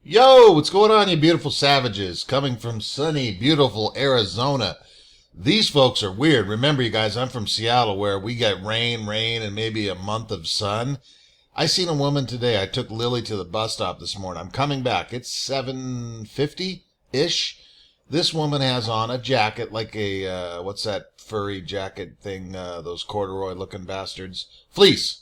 Yo, what's going on, you beautiful savages? Coming from sunny, beautiful Arizona. These folks are weird. Remember, you guys, I'm from Seattle where we get rain, and maybe a month of sun. I seen a woman today. I took Lily to the bus stop this morning. I'm coming back. It's 7:50-ish. This woman has on a jacket like a, what's that furry jacket thing, those corduroy looking bastards? Fleece.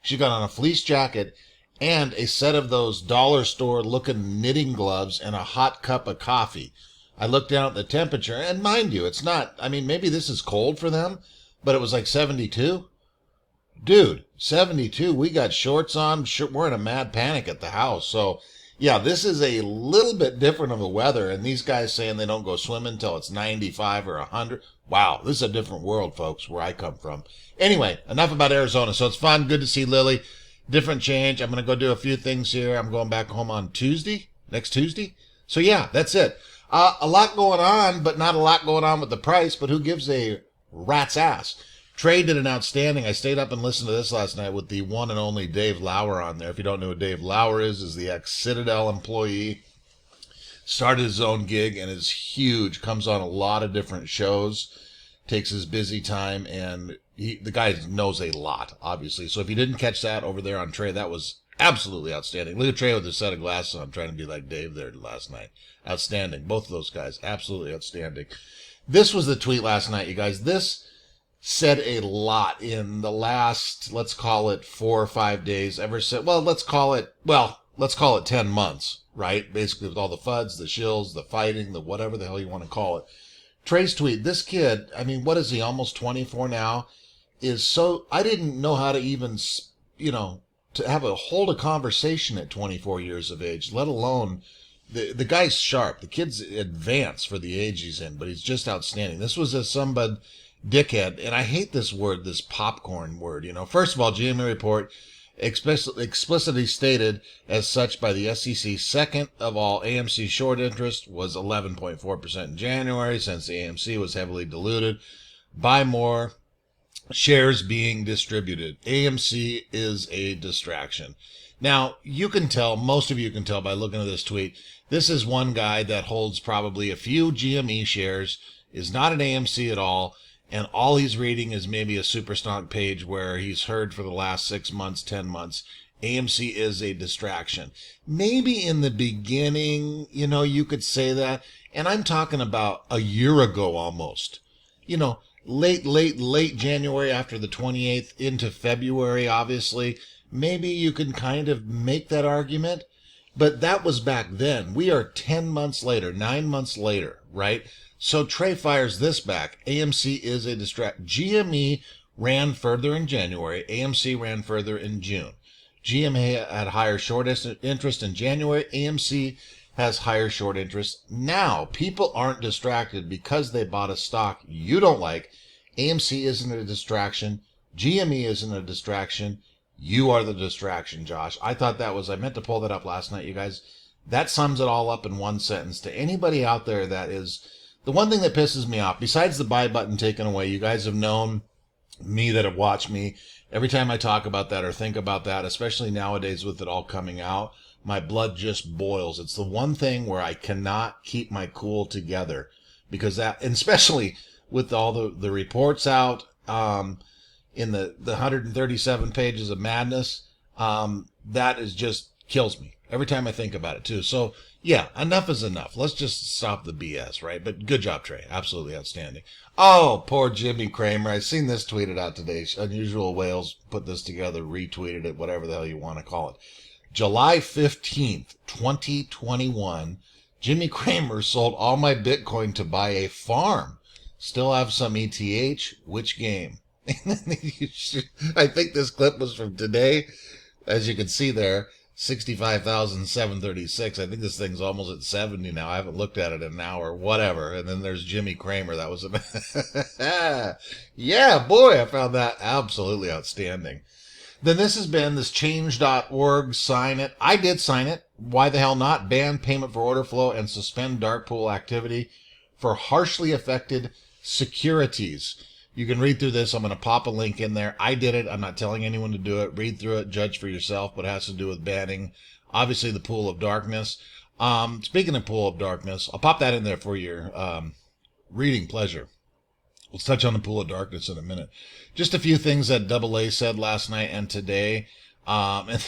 She got on a fleece jacket and a set of those dollar store looking knitting gloves and a hot cup of coffee. I looked down at the temperature, and mind you, it's not, I mean, maybe this is cold for them, but it was like 72. Dude, 72. We got shorts on. We're in a mad panic at the house. So, yeah, this is a little bit different of the weather. And these guys saying they don't go swimming until it's 95 or 100. Wow, this is a different world, folks, where I come from. Anyway, enough about Arizona. So it's fun. Good to see Lily. Different change. I'm going to go do a few things here. I'm going back home on next Tuesday. So, yeah, that's it. A lot going on, but not a lot going on with the price. But who gives a rat's ass? Trey did an outstanding. I stayed up and listened to this last night with the one and only Dave Lauer on there. If you don't know who Dave Lauer is the ex-Citadel employee. Started his own gig and is huge. Comes on a lot of different shows. Takes his busy time, and the guy knows a lot, obviously. So if you didn't catch that over there on Trey, that was absolutely outstanding. Look at Trey with a set of glasses on, trying to be like Dave there last night. Outstanding. Both of those guys, absolutely outstanding. This was the tweet last night, you guys. This said a lot in the last, let's call it 4 or 5 days. Let's call it 10 months, right? Basically with all the FUDs, the shills, the fighting, the whatever the hell you want to call it. Trey's tweet, this kid, I mean, what is he, almost 24 now, I didn't know how to even, to hold a conversation at 24 years of age, let alone, the guy's sharp. The kid's advanced for the age he's in, but he's just outstanding. This was somebody dickhead, and I hate this word, this popcorn word. First of all, GMA report explicitly stated as such by the SEC. Second of all, AMC short interest was 11.4% in January, since the AMC was heavily diluted by more shares being distributed. AMC is a distraction. Now, most of you can tell by looking at this tweet, this is one guy that holds probably a few GME shares, is not an AMC at all, and all he's reading is maybe a super stock page where he's heard for the last 6 months, 10 months. AMC is a distraction. Maybe in the beginning, you could say that. And I'm talking about a year ago almost. Late January after the 28th into February, obviously. Maybe you can kind of make that argument. But that was back then. We are 10 months later, 9 months later, right? So Trey fires this back. AMC is a distract. GME ran further in January. AMC ran further in June. GME had higher short interest in January. AMC has higher short interest now. People aren't distracted because they bought a stock you don't like. AMC isn't a distraction. GME isn't a distraction. You are the distraction, Josh. I meant to pull that up last night, you guys. That sums it all up in one sentence. To anybody out there that is, the one thing that pisses me off, besides the buy button taken away, you guys have known me that have watched me. Every time I talk about that or think about that, especially nowadays with it all coming out, my blood just boils. It's the one thing where I cannot keep my cool together, because that, and especially with all the reports out, in the 137 pages of madness, that is just kills me every time I think about it too. So yeah, enough is enough. Let's just stop the BS, right? But good job, Trey. Absolutely outstanding. Oh, poor Jimmy Kramer. I seen this tweeted out today. Unusual Whales put this together, retweeted it, whatever the hell you want to call it. July 15th, 2021, Jimmy Kramer sold all my Bitcoin to buy a farm. Still have some ETH. Which game? I think this clip was from today. As you can see there, 65,736. I think this thing's almost at 70 now. I haven't looked at it in an hour, whatever. And then there's Jimmy Kramer. That was yeah, boy, I found that absolutely outstanding. Then this has been this change.org, sign it. I did sign it. Why the hell not? Ban payment for order flow and suspend dark pool activity for harshly affected securities. You can read through this. I'm going to pop a link in there. I did it. I'm not telling anyone to do it. Read through it. Judge for yourself. But it has to do with banning Obviously, the Pool of Darkness. Speaking of Pool of Darkness, I'll pop that in there for your reading pleasure. Let's touch on the Pool of Darkness in a minute. Just a few things that AA said last night and today. And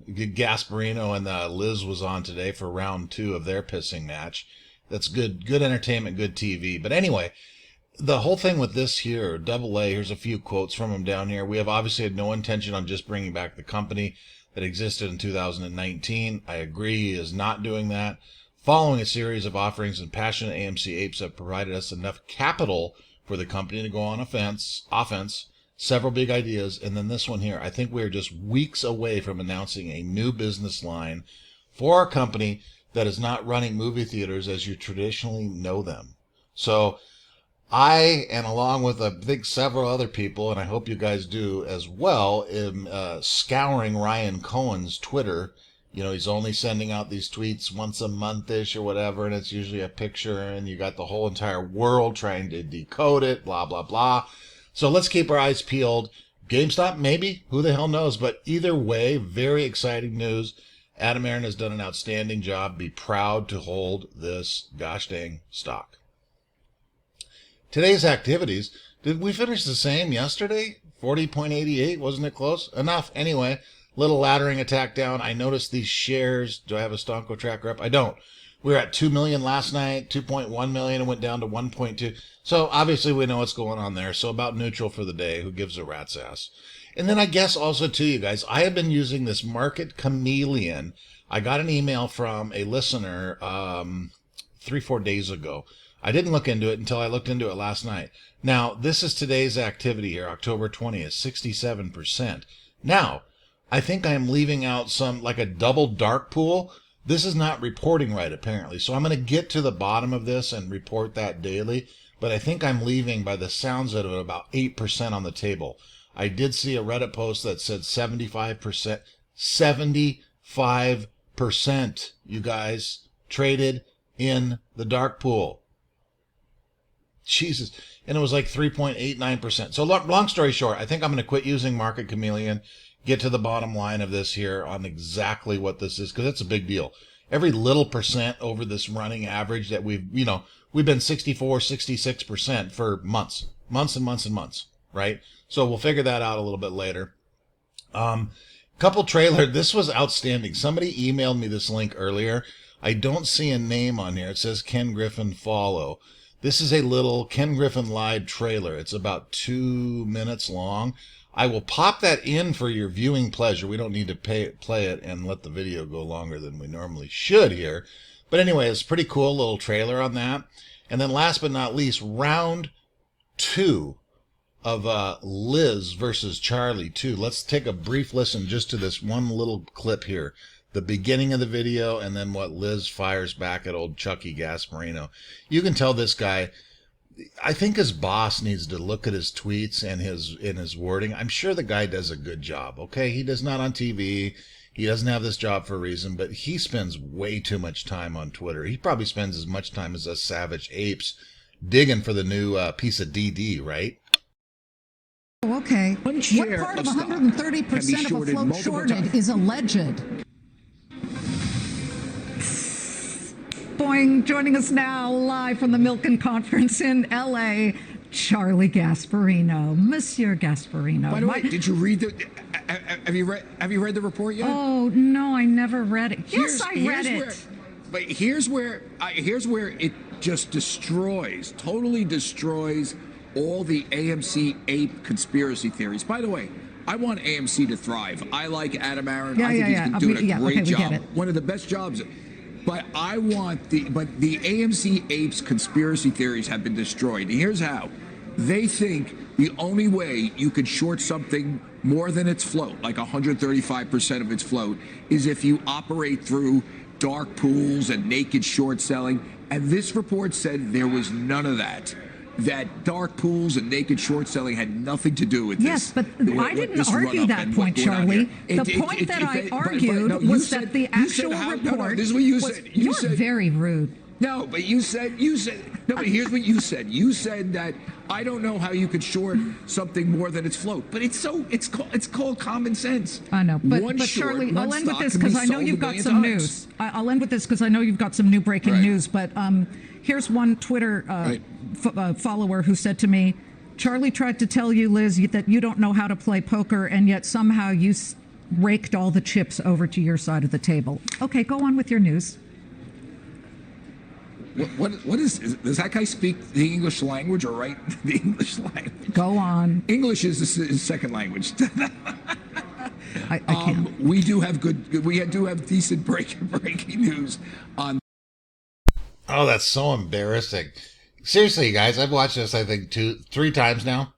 Gasparino and Liz was on today for round 2 of their pissing match. That's good entertainment, good TV. But anyway, the whole thing with this here, AA, here's a few quotes from him down here. We have obviously had no intention on just bringing back the company that existed in 2019. I agree, he is not doing that. Following a series of offerings and passionate AMC apes have provided us enough capital for the company to go on offense, several big ideas, and then this one here. I think we're just weeks away from announcing a new business line for our company that is not running movie theaters as you traditionally know them. So I, and along with I think several other people, and I hope you guys do as well, am scouring Ryan Cohen's Twitter. You know, he's only sending out these tweets once a month-ish or whatever, and it's usually a picture, and you got the whole entire world trying to decode it, blah, blah, blah. So let's keep our eyes peeled. GameStop, maybe? Who the hell knows? But either way, very exciting news. Adam Aron has done an outstanding job. Be proud to hold this gosh dang stock. Today's activities. Did we finish the same yesterday? 40.88, wasn't it close? Enough. Anyway, little laddering attack down. I noticed these shares. Do I have a Stonko tracker up? I don't. We were at 2 million last night, 2.1 million, and went down to 1.2. So obviously we know what's going on there. So about neutral for the day. Who gives a rat's ass? And then I guess also to you guys, I have been using this Market Chameleon. I got an email from a listener 3-4 days ago. I didn't look into it until I looked into it last night. Now, this is today's activity here, October 20th, 67%. Now, I think I'm leaving out some, like a double dark pool. This is not reporting right, apparently. So I'm going to get to the bottom of this and report that daily. But I think I'm leaving, by the sounds of it, about 8% on the table. I did see a Reddit post that said 75%. 75%, you guys, traded in the dark pool. Jesus. And it was like 3.89%. So long story short, I think I'm going to quit using Market Chameleon, get to the bottom line of this here on exactly what this is, because it's a big deal. Every little percent over this running average that we've been 64, 66% for months and months and months, right? So we'll figure that out a little bit later. Couple trailer. This was outstanding. Somebody emailed me this link earlier. I don't see a name on here. It says Ken Griffin follow. This is a little Ken Griffin live trailer. It's about 2 minutes long. I will pop that in for your viewing pleasure. We don't need to play it and let the video go longer than we normally should here. But anyway, it's a pretty cool little trailer on that. And then last but not least, round 2 of Liz versus Charlie 2. Let's take a brief listen just to this one little clip here. The beginning of the video, and then what Liz fires back at old Chucky Gasparino. You can tell this guy, I think his boss needs to look at his tweets and his wording. I'm sure the guy does a good job, okay? He does not on TV. He doesn't have this job for a reason, but he spends way too much time on Twitter. He probably spends as much time as us savage apes digging for the new piece of DD, right? Oh, okay. What part of 130% of a float shorted is alleged? Boing, joining us now live from the Milken Conference in L.A., Charlie Gasparino. Monsieur Gasparino. By the way, did you read the... Have you read the report yet? Oh, no, I never read it. Yes, I read it. But here's where it just totally destroys all the AMC ape conspiracy theories. By the way, I want AMC to thrive. I like Adam Aron. I think he's been doing a great job. One of the best jobs. But the AMC apes conspiracy theories have been destroyed. And here's how. They think the only way you could short something more than its float, like 135% of its float, is if you operate through dark pools and naked short selling. And this report said there was none of that. That dark pools and naked short selling had nothing to do with this. Yes, but I didn't argue that point, Charlie. The point that I argued was that the actual report. This is what you said. You're very rude. No, but you said no. But here's what you said. You said that I don't know how you could short something more than its float, but it's called common sense. I know, but One short, Charlie, one I'll end with stock this can be because I know sold you've a got million some times. news. I'll end with this because I know you've got some new breaking Right. news. But here's one Twitter follower who said to me, "Charlie tried to tell you, Liz, that you don't know how to play poker, and yet somehow you raked all the chips over to your side of the table." Okay, go on with your news. What is does that guy speak the English language or write the English language? Go on. English is his second language. I can't. We do have decent breaking news on. Oh, that's so embarrassing. Seriously, guys, I've watched this, I think, 2-3 times now.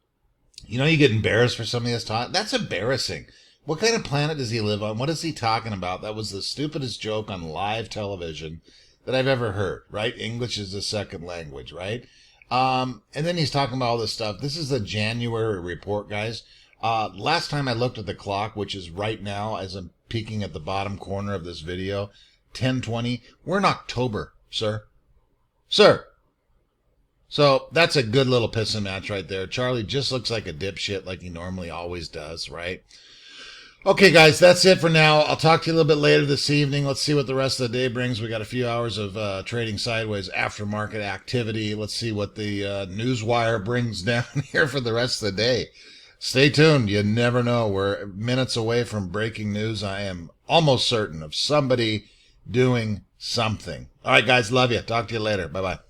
You know, you get embarrassed for something that's taught. That's embarrassing. What kind of planet does he live on? What is he talking about? That was the stupidest joke on live television that I've ever heard, right? English is the second language, right? And then he's talking about all this stuff. This is the January report, guys. Last time I looked at the clock, which is right now, as I'm peeking at the bottom corner of this video, 10:20. We're in October, sir. Sir. So that's a good little pissing match right there. Charlie just looks like a dipshit like he normally always does, right? Okay, guys, that's it for now. I'll talk to you a little bit later this evening. Let's see what the rest of the day brings. We got a few hours of trading sideways aftermarket activity. Let's see what the newswire brings down here for the rest of the day. Stay tuned. You never know. We're minutes away from breaking news. I am almost certain of somebody doing something. All right, guys, love you. Talk to you later. Bye-bye.